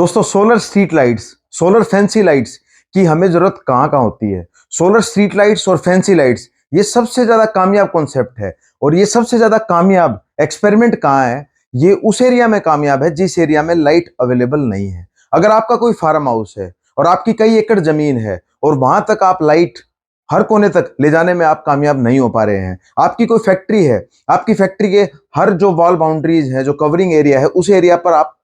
दोस्तों solar street lights, solar fancy lights की हमें जरूरत कहाँ कहाँ होती है। सोलर स्ट्रीट लाइट्स और फैंसी लाइट्स ये सबसे ज्यादा कामयाब कॉन्सेप्ट है और ये सबसे ज्यादा कामयाब एक्सपेरिमेंट कहाँ है। ये उस एरिया में कामयाब है जिस एरिया में लाइट अवेलेबल नहीं है। अगर आपका कोई फार्म हाउस है और आपकी कई एकड़ जमीन है और वहां तक आप लाइट हर कोने तक ले जाने में आप कामयाब नहीं हो पा रहे हैं। आपकी कोई फैक्ट्री है, आपकी फैक्ट्री के हर जो वॉल बाउंड्रीज है, जो कवरिंग एरिया है, उस एरिया पर आप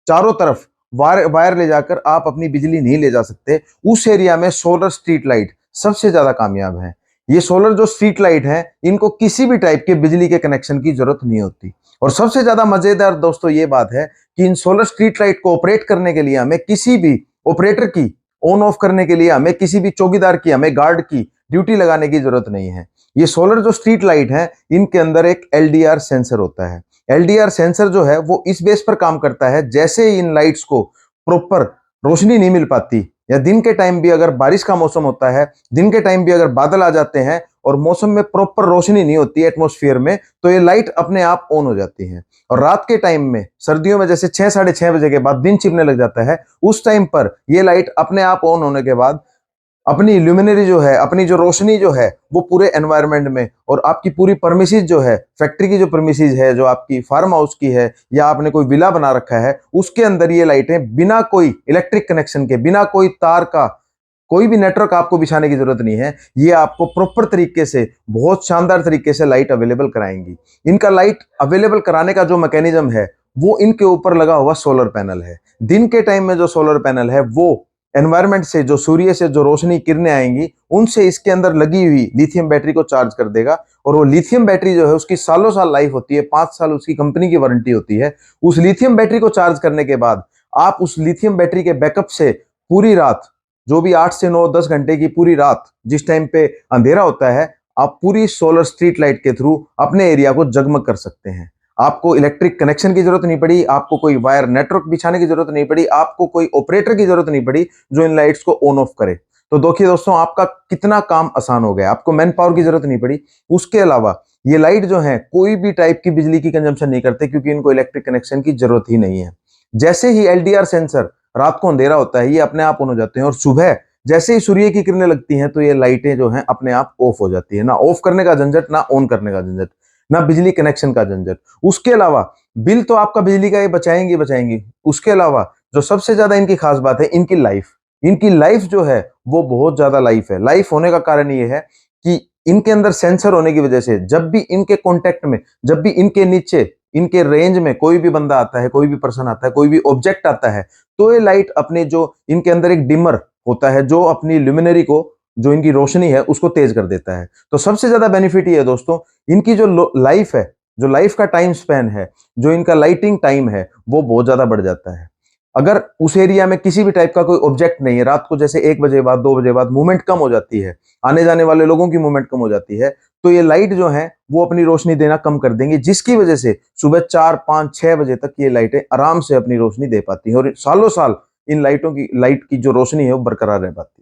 चारों तरफ वायर वायर ले जाकर आप अपनी बिजली नहीं ले जा सकते। उस एरिया में सोलर स्ट्रीट लाइट सबसे ज्यादा कामयाब है। ये सोलर जो स्ट्रीट लाइट है, इनको किसी भी टाइप के बिजली के कनेक्शन की जरूरत नहीं होती। और सबसे ज्यादा मजेदार दोस्तों ये बात है कि इन सोलर स्ट्रीट लाइट को ऑपरेट करने के लिए हमें किसी भी ऑपरेटर की ऑन ऑफ करने के लिए हमें किसी भी चौकीदार की, हमें गार्ड की ड्यूटी लगाने की जरूरत नहीं है। ये सोलर जो स्ट्रीट लाइट है, इनके अंदर एक एलडीआर सेंसर होता है। एलडीआर सेंसर जो है वो इस बेस पर काम करता है, जैसे ही इन लाइट्स को प्रॉपर रोशनी नहीं मिल पाती या दिन के टाइम भी अगर बारिश का मौसम होता है, दिन के टाइम भी अगर बादल आ जाते हैं और मौसम में प्रॉपर रोशनी नहीं होती है एटमॉस्फेयर में, तो ये लाइट अपने आप ऑन हो जाती है। और रात के टाइम में, सर्दियों में जैसे 6 साढ़े 6 बजे के बाद दिन छिपने लग जाता है, उस टाइम पर ये लाइट अपने आप ऑन होने के बाद अपनी ल्यूमिनरी जो है, अपनी जो रोशनी जो है, वो पूरे एनवायरनमेंट में और आपकी पूरी परमिसेस जो है, फैक्ट्री की जो परमिसेस है, जो आपकी फार्म हाउस की है या आपने कोई विला बना रखा है, उसके अंदर ये लाइटें बिना कोई इलेक्ट्रिक कनेक्शन के, बिना कोई तार का, कोई भी नेटवर्क आपको बिछाने की जरूरत नहीं है, ये आपको प्रॉपर तरीके से, बहुत शानदार तरीके से लाइट अवेलेबल कराएंगी। इनका लाइट अवेलेबल कराने का जो मैकेनिज्म है, वो इनके ऊपर लगा हुआ सोलर पैनल है। दिन के टाइम में जो सोलर पैनल है, वो एनवायरनमेंट से, जो सूर्य से जो रोशनी किरणें आएंगी, उनसे इसके अंदर लगी हुई लिथियम बैटरी को चार्ज कर देगा। और वो लिथियम बैटरी जो है, उसकी सालों साल लाइफ होती है, 5 साल उसकी कंपनी की वारंटी होती है। उस लिथियम बैटरी को चार्ज करने के बाद आप उस लिथियम बैटरी के बैकअप से पूरी रात, जो भी 8 से 9 10 घंटे की पूरी रात, जिस टाइम पे अंधेरा होता है, आप पूरी सोलर स्ट्रीट लाइट के थ्रू अपने एरिया को जगमग कर सकते हैं। आपको इलेक्ट्रिक कनेक्शन की जरूरत नहीं पड़ी, आपको कोई वायर नेटवर्क बिछाने की जरूरत नहीं पड़ी, आपको कोई ऑपरेटर की जरूरत नहीं पड़ी जो इन लाइट्स को ऑन ऑफ करे। तो देखिए दोस्तों, आपका कितना काम आसान हो गया, आपको मैन पावर की जरूरत नहीं पड़ी। उसके अलावा ये लाइट जो है कोई भी टाइप की बिजली की कंजम्पशन नहीं करते, क्योंकि इनको इलेक्ट्रिक कनेक्शन की जरूरत ही नहीं है। जैसे ही एलडीआर सेंसर, रात को अंधेरा होता है, ये अपने आप ऑन हो जाते हैं और सुबह जैसे ही सूर्य की किरणें लगती हैं, तो ये लाइटें जो हैं अपने आप ऑफ हो जाती है। ना ऑफ करने का झंझट, ना ऑन करने का झंझट, ना बिजली कनेक्शन का झंझट। उसके अलावा बिल तो आपका बिजली का ये बचाएंगे बचाएंगे। उसके अलावा जो सबसे ज्यादा इनकी खास बात है, इनकी लाइफ। इनकी लाइफ जो है वो बहुत ज्यादा लाइफ है। लाइफ होने का कारण ये है कि इनके अंदर सेंसर होने की वजह से जब भी इनके कांटेक्ट में, जब भी इनके नीचे, इनके रेंज में कोई भी बंदा आता है, कोई भी पर्सन आता है, कोई भी ऑब्जेक्ट आता है, तो ये लाइट अपने, जो इनके अंदर एक डिमर होता है जो अपनी ल्यूमिनरी को, जो इनकी रोशनी है, उसको तेज कर देता है। तो सबसे ज्यादा बेनिफिट ये है दोस्तों, इनकी जो लाइफ है, जो लाइफ का टाइम स्पैन है, जो इनका लाइटिंग टाइम है, वो बहुत ज्यादा बढ़ जाता है। अगर उस एरिया में किसी भी टाइप का कोई ऑब्जेक्ट नहीं है, रात को जैसे 1 बजे बाद, 2 बजे बाद मूवमेंट कम हो जाती है, आने जाने वाले लोगों की मूवमेंट कम हो जाती है, तो ये लाइट जो है वो अपनी रोशनी देना कम कर देंगे, जिसकी वजह से सुबह 4 5 6 बजे तक ये लाइटें आराम से अपनी रोशनी दे पाती हैं और सालों साल इन लाइट की जो रोशनी है वो बरकरार रह पाती है।